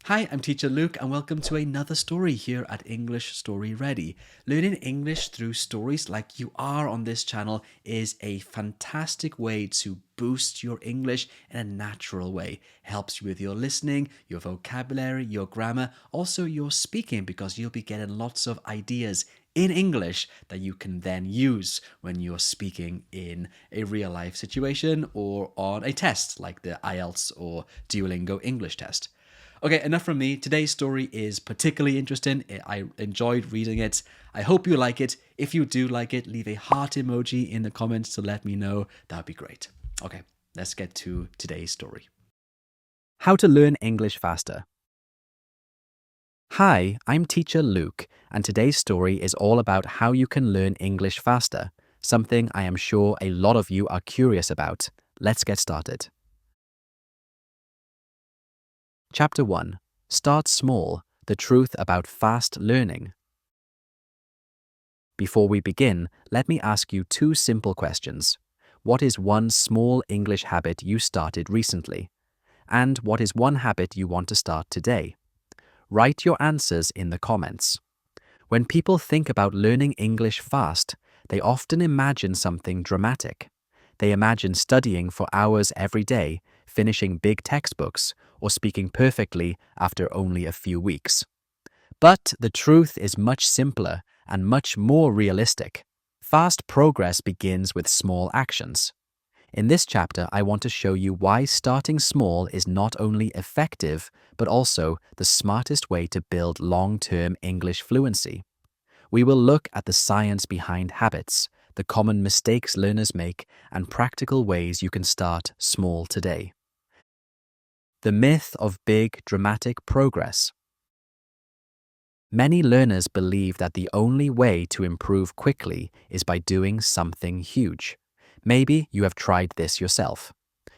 Hi, I'm Teacher Luke, and welcome to another story here at English Story Ready. Learning English through stories like you are on this channel is a fantastic way to boost your English in a natural way. Helps you with your listening, your vocabulary, your grammar, also your speaking, because you'll be getting lots of ideas in English that you can then use when you're speaking in a real life situation or on a test like the IELTS or Duolingo English test. Okay, enough from me. Today's story is particularly interesting. I enjoyed reading it. I hope you like it. If you do like it, leave a heart emoji in the comments to let me know. That would be great. Okay, let's get to today's story. How to learn English faster. Hi, I'm Teacher Luke, and today's story is all about how you can learn English faster, something I am sure a lot of you are curious about. Let's get started. Chapter 1. Start Small, the truth about fast learning. Before we begin, let me ask you two simple questions. What is one small English habit you started recently? And what is one habit you want to start today? Write your answers in the comments. When people think about learning English fast, they often imagine something dramatic. They imagine studying for hours every day, finishing big textbooks, or speaking perfectly after only a few weeks. But the truth is much simpler and much more realistic. Fast progress begins with small actions. In this chapter, I want to show you why starting small is not only effective, but also the smartest way to build long-term English fluency. We will look at the science behind habits, the common mistakes learners make, and practical ways you can start small today. The myth of big, dramatic progress. Many learners believe that the only way to improve quickly is by doing something huge. Maybe you have tried this yourself.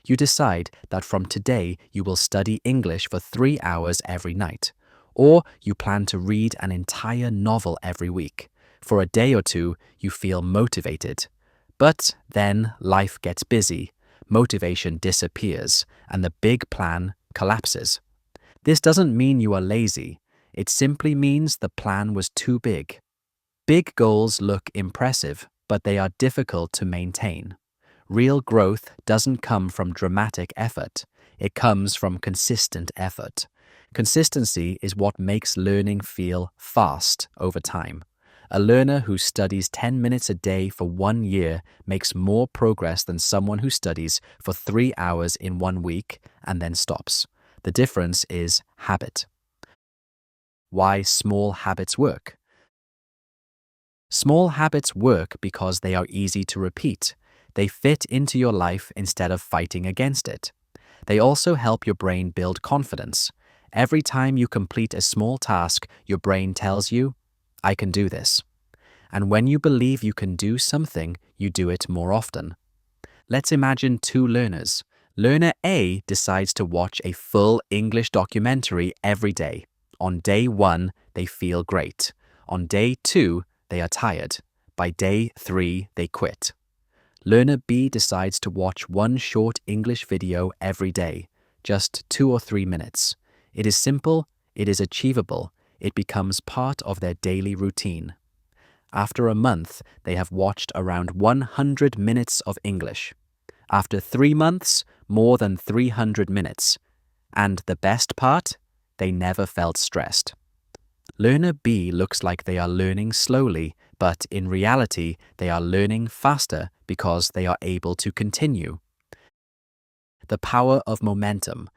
You decide that from today you will study English for 3 hours every night, or you plan to read an entire novel every week. For a day or two, you feel motivated. But then life gets busy, motivation disappears, and the big plan collapses. This doesn't mean you are lazy. It simply means the plan was too big. Big goals look impressive, but they are difficult to maintain. Real growth doesn't come from dramatic effort. It comes from consistent effort. Consistency is what makes learning feel fast over time. A learner who studies 10 minutes a day for 1 year makes more progress than someone who studies for 3 hours in 1 week and then stops. The difference is habit. Why small habits work. Small habits work because they are easy to repeat. They fit into your life instead of fighting against it. They also help your brain build confidence. Every time you complete a small task, your brain tells you, I can do this. And when you believe you can do something, you do it more often. Let's imagine two learners. Learner A decides to watch a full English documentary every day. On day 1, they feel great. On day 2, they are tired. By day 3, they quit. Learner B decides to watch one short English video every day, just 2 or 3 minutes. It is simple, it is achievable, it becomes part of their daily routine. After a month, they have watched around 100 minutes of English. After 3 months, more than 300 minutes. And the best part? They never felt stressed. Learner B looks like they are learning slowly, but in reality, they are learning faster because they are able to continue. The power of momentum.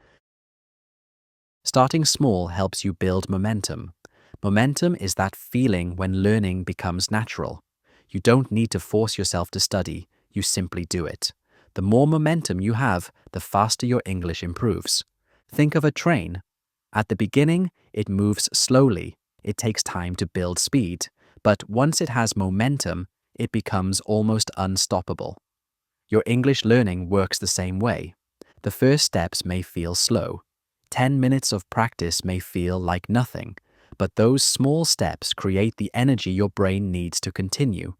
Starting small helps you build momentum. Momentum is that feeling when learning becomes natural. You don't need to force yourself to study, you simply do it. The more momentum you have, the faster your English improves. Think of a train. At the beginning, it moves slowly. It takes time to build speed, but once it has momentum, it becomes almost unstoppable. Your English learning works the same way. The first steps may feel slow. 10 minutes of practice may feel like nothing, but those small steps create the energy your brain needs to continue.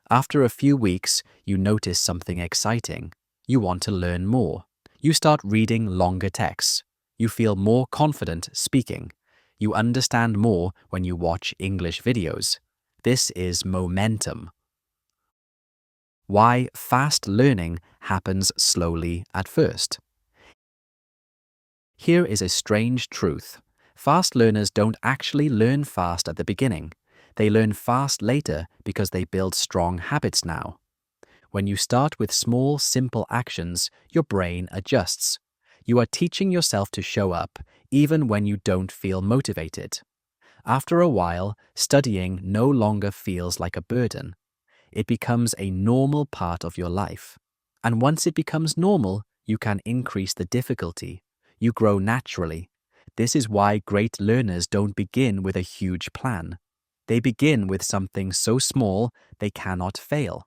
After a few weeks, you notice something exciting. You want to learn more. You start reading longer texts. You feel more confident speaking. You understand more when you watch English videos. This is momentum. Why fast learning happens slowly at first. Here is a strange truth. Fast learners don't actually learn fast at the beginning. They learn fast later because they build strong habits now. When you start with small, simple actions, your brain adjusts. You are teaching yourself to show up, even when you don't feel motivated. After a while, studying no longer feels like a burden. It becomes a normal part of your life. And once it becomes normal, you can increase the difficulty. You grow naturally. This is why great learners don't begin with a huge plan. They begin with something so small they cannot fail.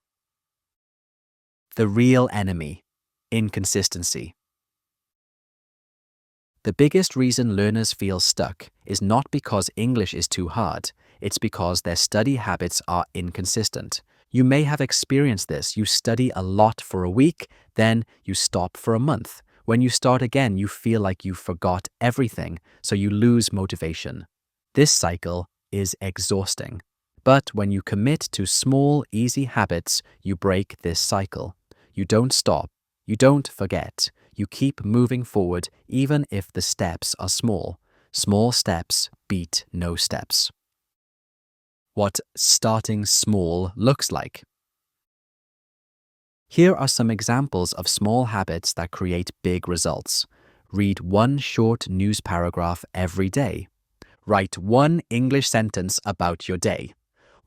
The real enemy: inconsistency. The biggest reason learners feel stuck is not because English is too hard, it's because their study habits are inconsistent. You may have experienced this. You study a lot for a week, then you stop for a month. When you start again, you feel like you forgot everything, so you lose motivation. This cycle is exhausting. But when you commit to small, easy habits, you break this cycle. You don't stop. You don't forget. You keep moving forward even if the steps are small. Small steps beat no steps. What starting small looks like. Here are some examples of small habits that create big results. Read one short news paragraph every day. Write one English sentence about your day.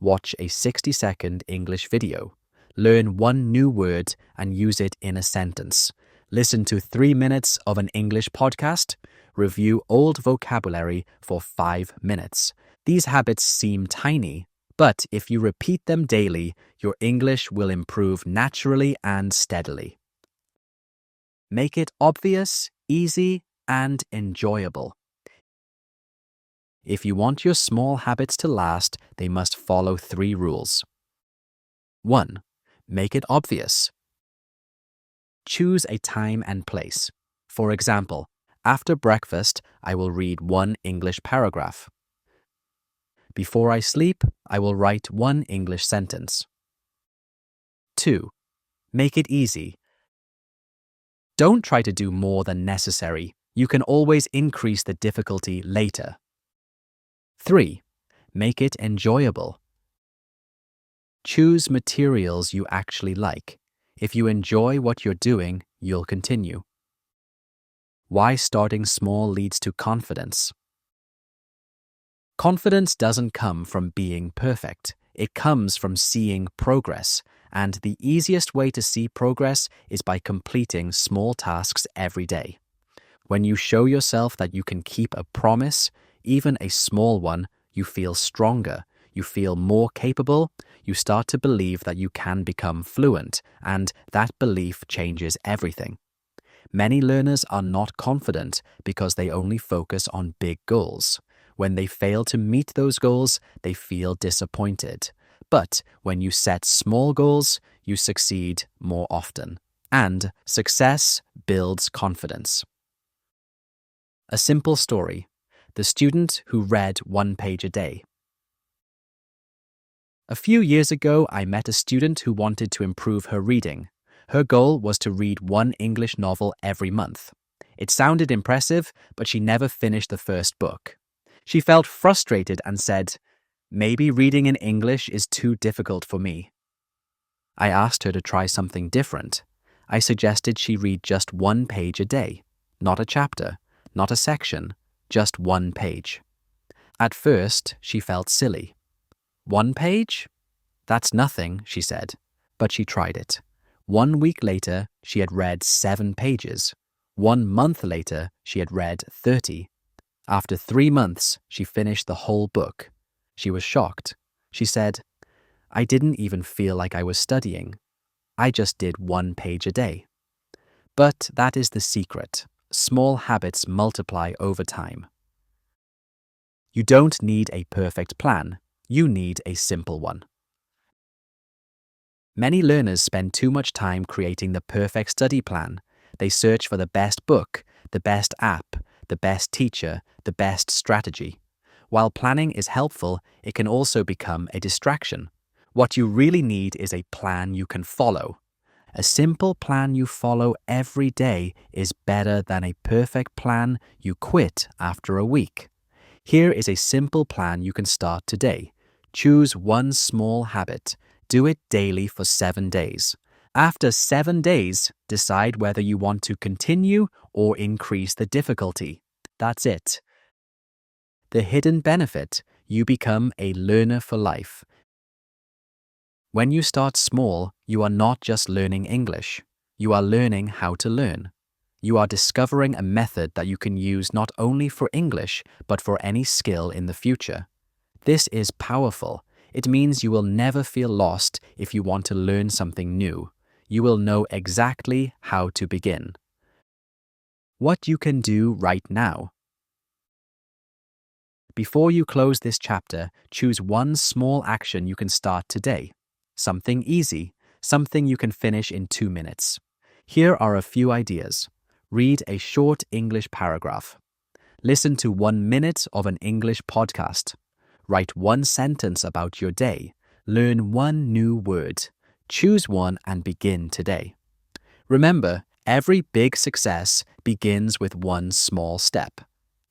Watch a 60-second English video. Learn one new word and use it in a sentence. Listen to 3 minutes of an English podcast. Review old vocabulary for 5 minutes. These habits seem tiny, but if you repeat them daily, your English will improve naturally and steadily. Make it obvious, easy, and enjoyable. If you want your small habits to last, they must follow 3 rules. 1. Make it obvious. Choose a time and place. For example, after breakfast, I will read one English paragraph. Before I sleep, I will write one English sentence. 2. Make it easy. Don't try to do more than necessary. You can always increase the difficulty later. 3. Make it enjoyable. Choose materials you actually like. If you enjoy what you're doing, you'll continue. Why starting small leads to confidence. Confidence doesn't come from being perfect. It comes from seeing progress, and the easiest way to see progress is by completing small tasks every day. When you show yourself that you can keep a promise, even a small one, you feel stronger, you feel more capable, you start to believe that you can become fluent, and that belief changes everything. Many learners are not confident because they only focus on big goals. When they fail to meet those goals, they feel disappointed. But when you set small goals, you succeed more often. And success builds confidence. A simple story. The student who read 1 page a day. A few years ago, I met a student who wanted to improve her reading. Her goal was to read 1 English novel every month. It sounded impressive, but she never finished the first book. She felt frustrated and said, "Maybe reading in English is too difficult for me." I asked her to try something different. I suggested she read just 1 page a day. Not a chapter, not a section, just 1 page. At first, she felt silly. 1 page? That's nothing, she said. But she tried it. 1 week later, she had read 7 pages. 1 month later, she had read 30. After 3 months, she finished the whole book. She was shocked. She said, "I didn't even feel like I was studying. I just did 1 page a day." But that is the secret. Small habits multiply over time. You don't need a perfect plan. You need a simple one. Many learners spend too much time creating the perfect study plan. They search for the best book, the best app, the best teacher, the best strategy. While planning is helpful, it can also become a distraction. What you really need is a plan you can follow. A simple plan you follow every day is better than a perfect plan you quit after a week. Here is a simple plan you can start today. Choose one small habit. Do it daily for 7 days. After 7 days, decide whether you want to continue or increase the difficulty. That's it. The hidden benefit: you become a learner for life. When you start small, you are not just learning English. You are learning how to learn. You are discovering a method that you can use not only for English, but for any skill in the future. This is powerful. It means you will never feel lost if you want to learn something new. You will know exactly how to begin. What you can do right now. Before you close this chapter, choose one small action you can start today. Something easy, something you can finish in 2 minutes. Here are a few ideas. Read a short English paragraph. Listen to 1 minute of an English podcast. Write one sentence about your day. Learn one new word. Choose one and begin today. Remember, every big success begins with one small step.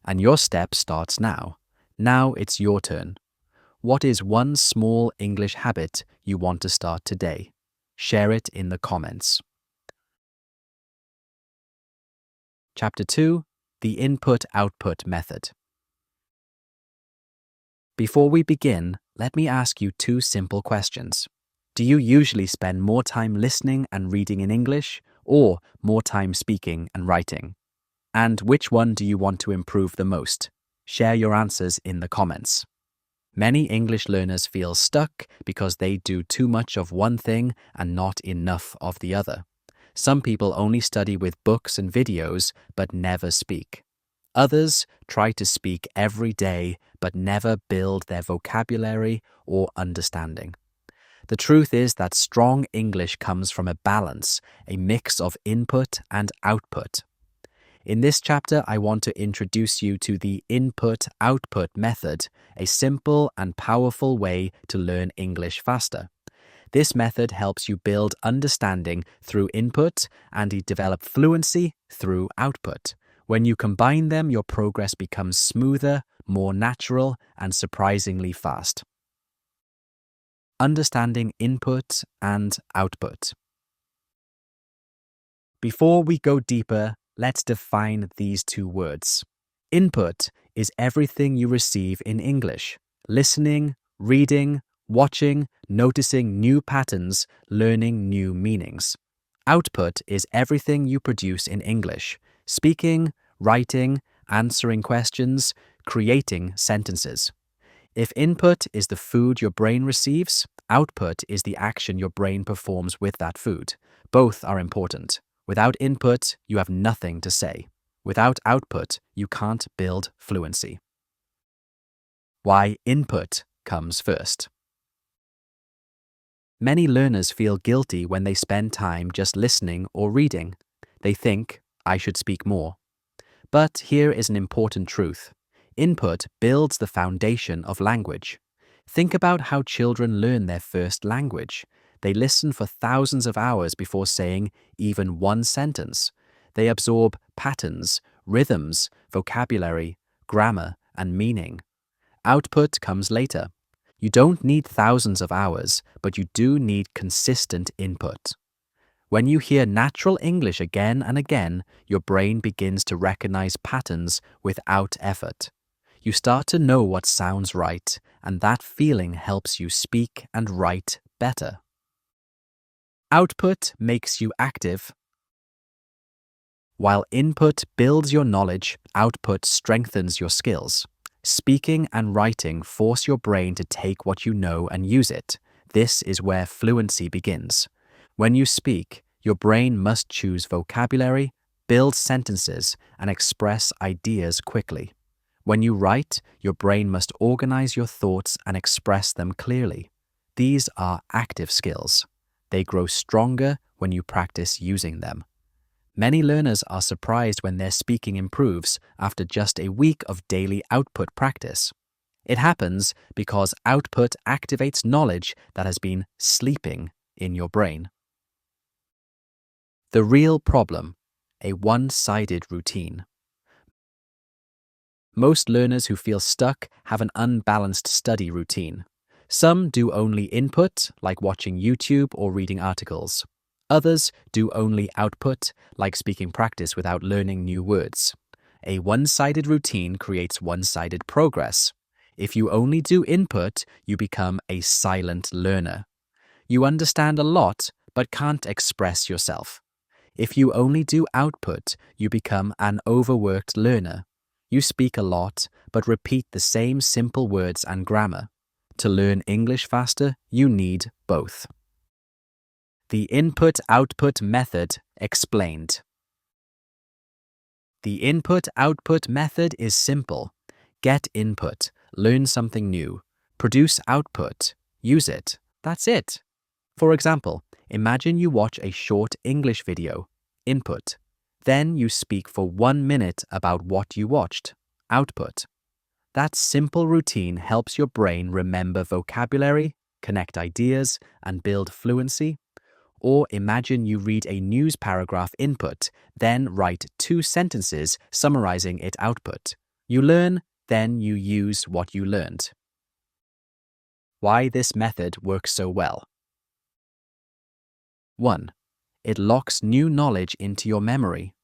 And your step starts now. Now it's your turn. What is one small English habit you want to start today? Share it in the comments. Chapter 2: The Input-Output Method. Before we begin, let me ask you 2 simple questions. Do you usually spend more time listening and reading in English, or more time speaking and writing? And which one do you want to improve the most? Share your answers in the comments. Many English learners feel stuck because they do too much of one thing and not enough of the other. Some people only study with books and videos but never speak. Others try to speak every day but never build their vocabulary or understanding. The truth is that strong English comes from a balance, a mix of input and output. In this chapter, I want to introduce you to the input-output method, a simple and powerful way to learn English faster. This method helps you build understanding through input and develop fluency through output. When you combine them, your progress becomes smoother, more natural, and surprisingly fast. Understanding input and output. Before we go deeper, let's define these 2 words. Input is everything you receive in English: listening, reading, watching, noticing new patterns, learning new meanings. Output is everything you produce in English: speaking, writing, answering questions, creating sentences. If input is the food your brain receives, output is the action your brain performs with that food. Both are important. Without input, you have nothing to say. Without output, you can't build fluency. Why input comes first. Many learners feel guilty when they spend time just listening or reading. They think, I should speak more. But here is an important truth. Input builds the foundation of language. Think about how children learn their first language. They listen for thousands of hours before saying even one sentence. They absorb patterns, rhythms, vocabulary, grammar, and meaning. Output comes later. You don't need thousands of hours, but you do need consistent input. When you hear natural English again and again, your brain begins to recognize patterns without effort. You start to know what sounds right, and that feeling helps you speak and write better. Output makes you active. While input builds your knowledge, output strengthens your skills. Speaking and writing force your brain to take what you know and use it. This is where fluency begins. When you speak, your brain must choose vocabulary, build sentences, and express ideas quickly. When you write, your brain must organize your thoughts and express them clearly. These are active skills. They grow stronger when you practice using them. Many learners are surprised when their speaking improves after just a week of daily output practice. It happens because output activates knowledge that has been sleeping in your brain. The real problem: a one-sided routine. Most learners who feel stuck have an unbalanced study routine. Some do only input, like watching YouTube or reading articles. Others do only output, like speaking practice without learning new words. A one-sided routine creates one-sided progress. If you only do input, you become a silent learner. You understand a lot, but can't express yourself. If you only do output, you become an overworked learner. You speak a lot, but repeat the same simple words and grammar. To learn English faster, you need both. The input-output method explained. The input-output method is simple. Get input, learn something new. Produce output, use it. That's it. For example, imagine you watch a short English video. Input. Then you speak for 1 minute about what you watched. Output. That simple routine helps your brain remember vocabulary, connect ideas, and build fluency. Or imagine you read a news paragraph. Input, then write 2 sentences summarizing it. Output. You learn, then you use what you learned. Why this method works so well. 1. It locks new knowledge into your memory.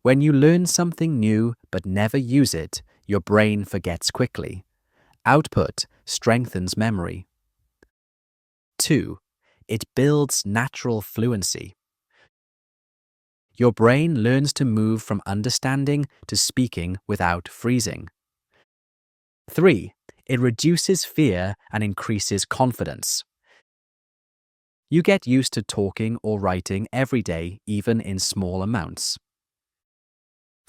When you learn something new but never use it, your brain forgets quickly. Output strengthens memory. 2. It builds natural fluency. Your brain learns to move from understanding to speaking without freezing. 3. It reduces fear and increases confidence. You get used to talking or writing every day, even in small amounts.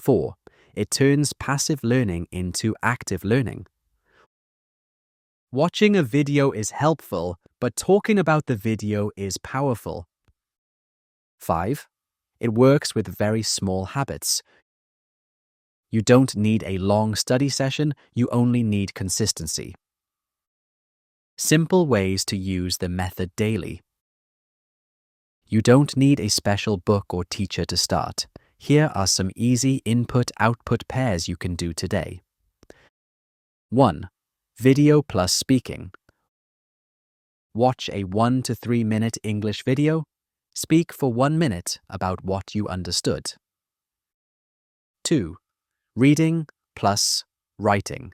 4. It turns passive learning into active learning. Watching a video is helpful, but talking about the video is powerful. 5. It works with very small habits. You don't need a long study session, you only need consistency. Simple ways to use the method daily. You don't need a special book or teacher to start. Here are some easy input-output pairs you can do today. 1. Video plus speaking. Watch a 1 to 3 minute English video. Speak for 1 minute about what you understood. 2. Reading plus writing.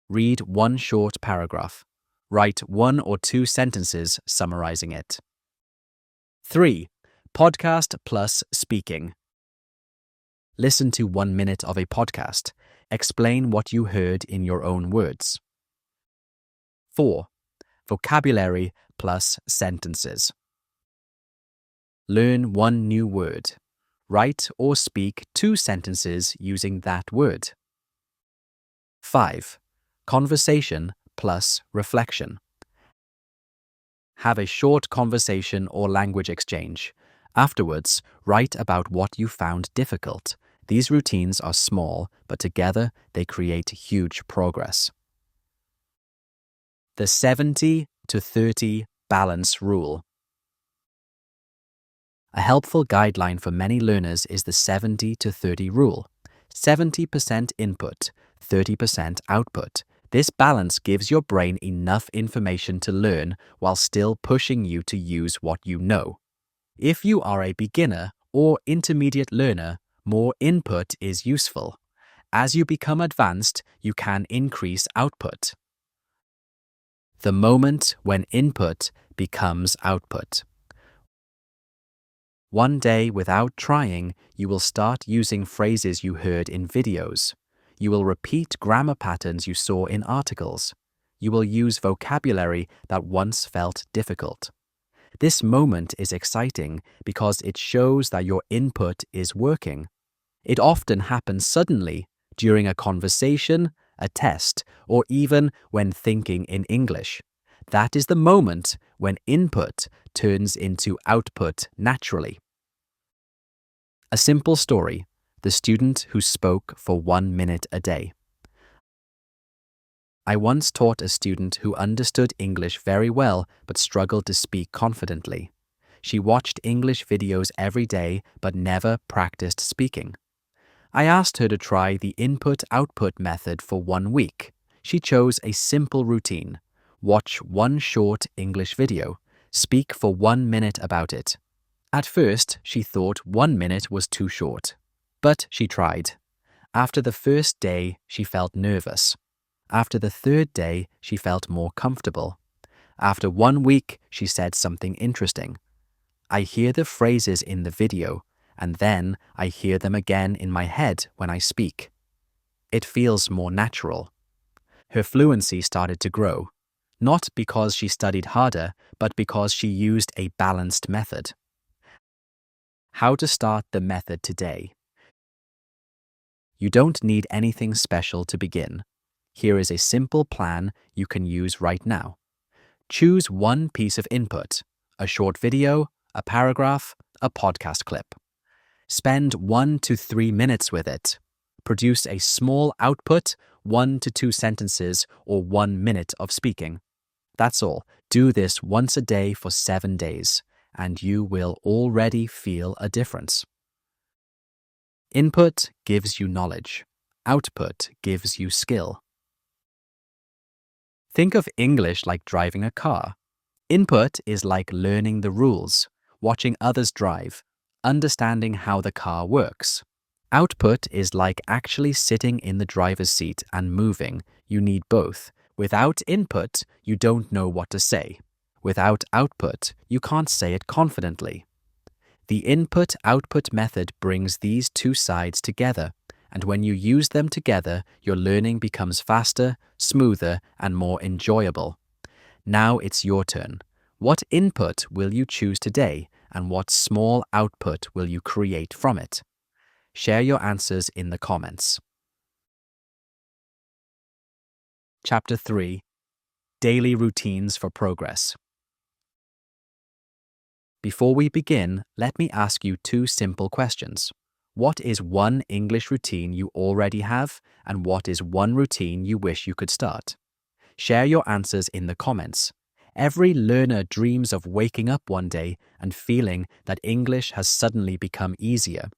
Read 1 short paragraph. Write 1 or 2 sentences summarizing it. 3. Podcast plus speaking. Listen to 1 minute of a podcast. Explain what you heard in your own words. 4. Vocabulary plus sentences. Learn 1 new word. Write or speak 2 sentences using that word. 5. Conversation plus reflection. Have a short conversation or language exchange. Afterwards, write about what you found difficult. These routines are small, but together they create huge progress. The 70 to 30 balance rule. A helpful guideline for many learners is the 70 to 30 rule. 70% input, 30% output. This balance gives your brain enough information to learn while still pushing you to use what you know. If you are a beginner or intermediate learner, more input is useful. As you become advanced, you can increase output. The moment when input becomes output. One day, without trying, you will start using phrases you heard in videos. You will repeat grammar patterns you saw in articles. You will use vocabulary that once felt difficult. This moment is exciting because it shows that your input is working. It often happens suddenly, during a conversation, a test, or even when thinking in English. That is the moment when input turns into output naturally. A simple story: the student who spoke for 1 minute a day. I once taught a student who understood English very well but struggled to speak confidently. She watched English videos every day but never practiced speaking. I asked her to try the input-output method for 1 week. She chose a simple routine: watch one short English video, speak for 1 minute about it. At first, she thought 1 minute was too short. But she tried. After the first day, she felt nervous. After the third day, she felt more comfortable. After 1 week, she said something interesting. I hear the phrases in the video, and then I hear them again in my head when I speak. It feels more natural. Her fluency started to grow, not because she studied harder, but because she used a balanced method. How to start the method today. You don't need anything special to begin. Here is a simple plan you can use right now. Choose one piece of input: a short video, a paragraph, a podcast clip. Spend 1 to 3 minutes with it. Produce a small output, 1 to 2 sentences or 1 minute of speaking. That's all. Do this once a day for 7 days, and you will already feel a difference. Input gives you knowledge. Output gives you skill. Think of English like driving a car. Input is like learning the rules, watching others drive, understanding how the car works. Output is like actually sitting in the driver's seat and moving. You need both. Without input, you don't know what to say. Without output, you can't say it confidently. The input-output method brings these two sides together, and when you use them together, your learning becomes faster, smoother, and more enjoyable. Now it's your turn. What input will you choose today, and what small output will you create from it? Share your answers in the comments. Chapter 3: Daily Routines for Progress. Before we begin, let me ask you 2 simple questions. What is one English routine you already have, and what is one routine you wish you could start? Share your answers in the comments. Every learner dreams of waking up one day and feeling that English has suddenly become easier,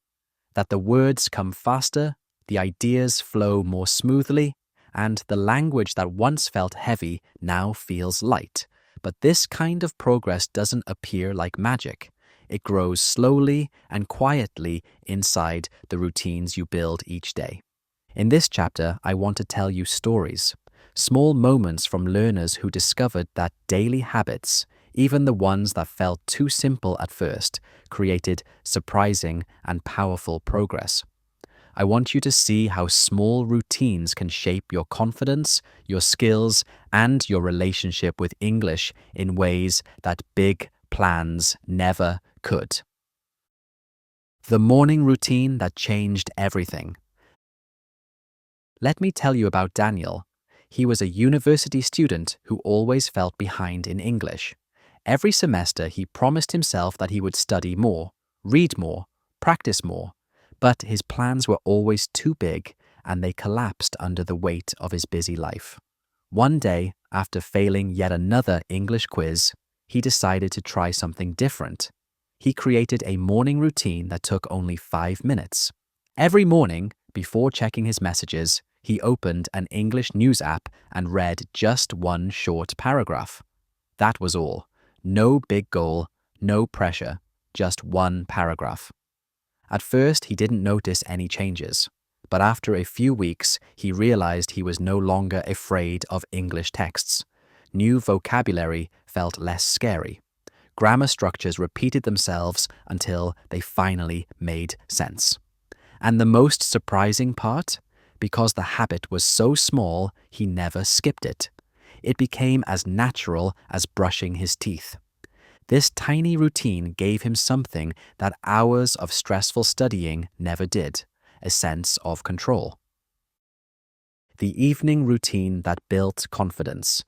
that the words come faster, the ideas flow more smoothly, and the language that once felt heavy now feels light. But this kind of progress doesn't appear like magic. It grows slowly and quietly inside the routines you build each day. In this chapter, I want to tell you stories, small moments from learners who discovered that daily habits, even the ones that felt too simple at first, created surprising and powerful progress. I want you to see how small routines can shape your confidence, your skills, and your relationship with English in ways that big plans never could. The morning routine that changed everything. Let me tell you about Daniel. He was a university student who always felt behind in English. Every semester he promised himself that he would study more, read more, practice more, but his plans were always too big and they collapsed under the weight of his busy life. One day, after failing yet another English quiz, he decided to try something different. He created a morning routine that took only 5 minutes. Every morning, before checking his messages, he opened an English news app and read just one short paragraph. That was all. No big goal, no pressure, just one paragraph. At first, he didn't notice any changes, but after a few weeks, he realized he was no longer afraid of English texts. New vocabulary felt less scary. Grammar structures repeated themselves until they finally made sense. And the most surprising part? Because the habit was so small, he never skipped it. It became as natural as brushing his teeth. This tiny routine gave him something that hours of stressful studying never did: a sense of control. The evening routine that built confidence.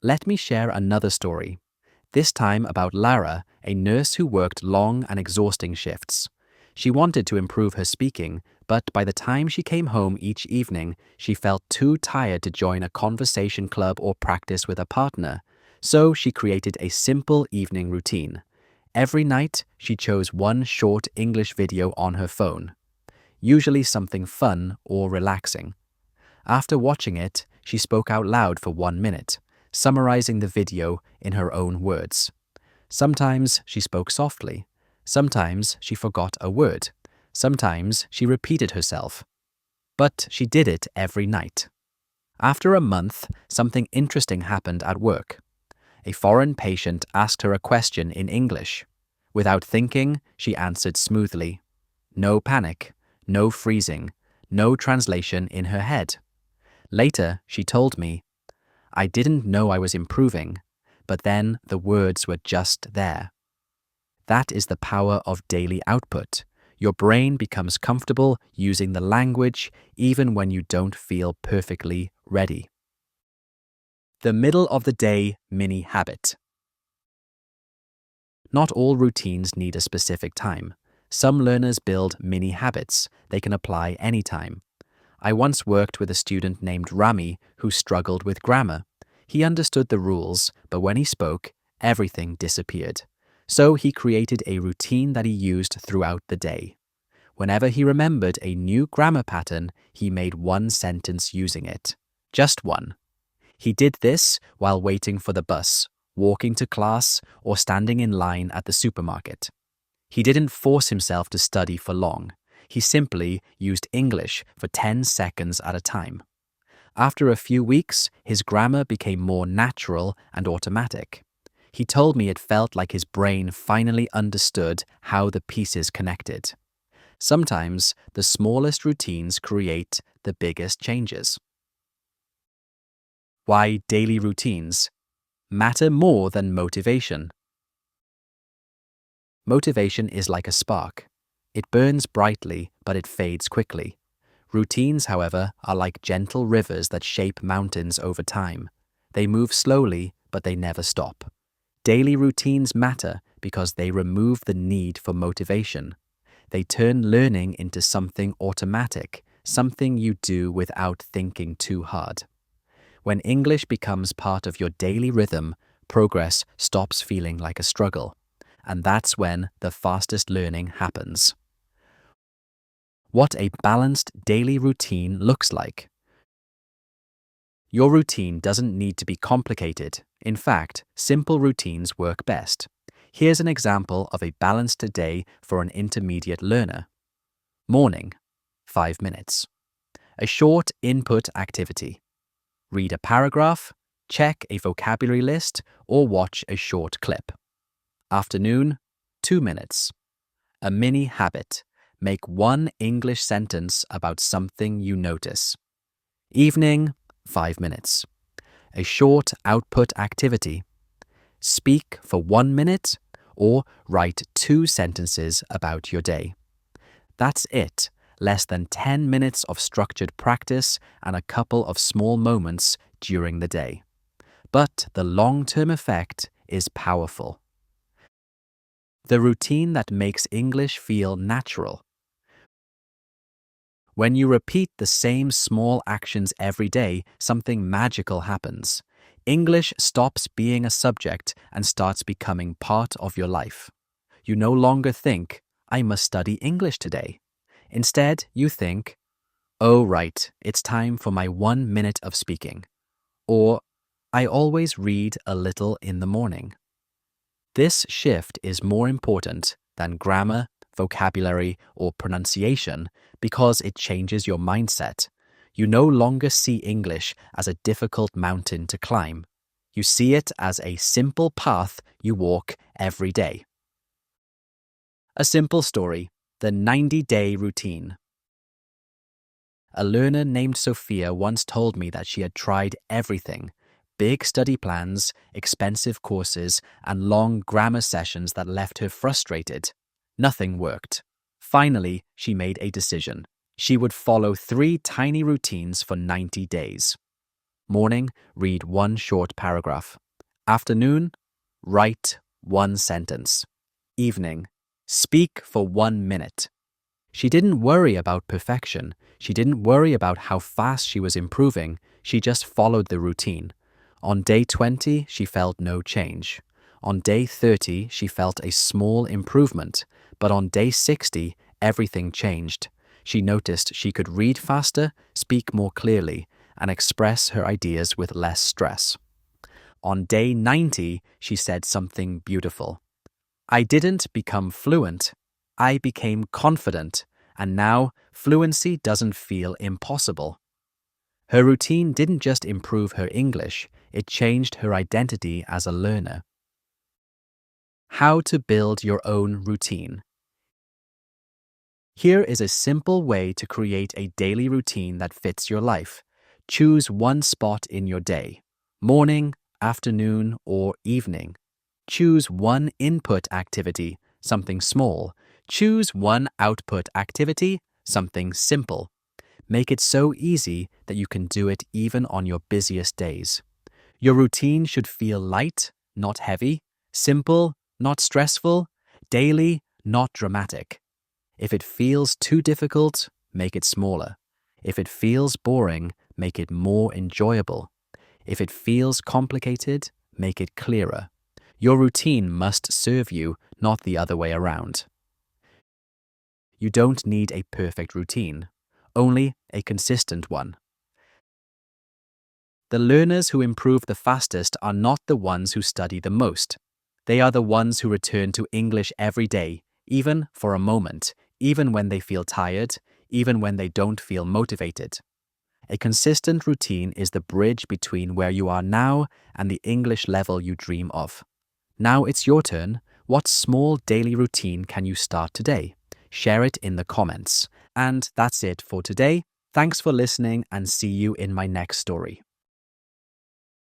Let me share another story, this time about Lara, a nurse who worked long and exhausting shifts. She wanted to improve her speaking, but by the time she came home each evening, she felt too tired to join a conversation club or practice with a partner. So she created a simple evening routine. Every night, she chose one short English video on her phone, usually something fun or relaxing. After watching it, she spoke out loud for 1 minute, summarizing the video in her own words. Sometimes she spoke softly. Sometimes she forgot a word. Sometimes she repeated herself. But she did it every night. After a month, something interesting happened at work. A foreign patient asked her a question in English. Without thinking, she answered smoothly. No panic, no freezing, no translation in her head. Later, she told me, I didn't know I was improving, but then the words were just there. That is the power of daily output. Your brain becomes comfortable using the language even when you don't feel perfectly ready. The middle of the day mini habit. Not all routines need a specific time. Some learners build mini habits they can apply anytime. I once worked with a student named Rami who struggled with grammar. He understood the rules, but when he spoke, everything disappeared. So he created a routine that he used throughout the day. Whenever he remembered a new grammar pattern, he made one sentence using it. Just one. He did this while waiting for the bus, walking to class, or standing in line at the supermarket. He didn't force himself to study for long. He simply used English for 10 seconds at a time. After a few weeks, his grammar became more natural and automatic. He told me it felt like his brain finally understood how the pieces connected. Sometimes the smallest routines create the biggest changes. Why daily routines matter more than motivation. Motivation is like a spark. It burns brightly, but it fades quickly. Routines, however, are like gentle rivers that shape mountains over time. They move slowly, but they never stop. Daily routines matter because they remove the need for motivation. They turn learning into something automatic, something you do without thinking too hard. When English becomes part of your daily rhythm, progress stops feeling like a struggle. And that's when the fastest learning happens. What a balanced daily routine looks like. Your routine doesn't need to be complicated. In fact, simple routines work best. Here's an example of a balanced day for an intermediate learner. Morning, 5 minutes. A short input activity. Read a paragraph, check a vocabulary list, or watch a short clip. Afternoon, 2 minutes. A mini habit. Make one English sentence about something you notice. Evening, 5 minutes. A short output activity. Speak for 1 minute or write 2 sentences about your day. That's it. Less than 10 minutes of structured practice and a couple of small moments during the day. But the long-term effect is powerful. The routine that makes English feel natural. When you repeat the same small actions every day, something magical happens. English stops being a subject and starts becoming part of your life. You no longer think, I must study English today. Instead, you think, oh right, it's time for my 1 minute of speaking. Or, I always read a little in the morning. This shift is more important than grammar, vocabulary, or pronunciation because it changes your mindset. You no longer see English as a difficult mountain to climb. You see it as a simple path you walk every day. A simple story, the 90-day routine. A learner named Sophia once told me that she had tried everything: big study plans, expensive courses, and long grammar sessions that left her frustrated. Nothing worked. Finally, she made a decision. She would follow 3 tiny routines for 90 days. Morning, read one short paragraph. Afternoon, write one sentence. Evening, speak for 1 minute. She didn't worry about perfection. She didn't worry about how fast she was improving. She just followed the routine. On day 20, she felt no change. On day 30, she felt a small improvement. But on day 60, everything changed. She noticed she could read faster, speak more clearly, and express her ideas with less stress. On day 90, she said something beautiful. I didn't become fluent. I became confident, and now fluency doesn't feel impossible. Her routine didn't just improve her English, it changed her identity as a learner. How to build your own routine. Here is a simple way to create a daily routine that fits your life. Choose one spot in your day, morning, afternoon, or evening. Choose one input activity, something small. Choose one output activity, something simple. Make it so easy that you can do it even on your busiest days. Your routine should feel light, not heavy, simple, not stressful, daily, not dramatic. If it feels too difficult, make it smaller. If it feels boring, make it more enjoyable. If it feels complicated, make it clearer. Your routine must serve you, not the other way around. You don't need a perfect routine, only a consistent one. The learners who improve the fastest are not the ones who study the most. They are the ones who return to English every day, even for a moment, even when they feel tired, even when they don't feel motivated. A consistent routine is the bridge between where you are now and the English level you dream of. Now it's your turn. What small daily routine can you start today? Share it in the comments. And that's it for today. Thanks for listening and see you in my next story.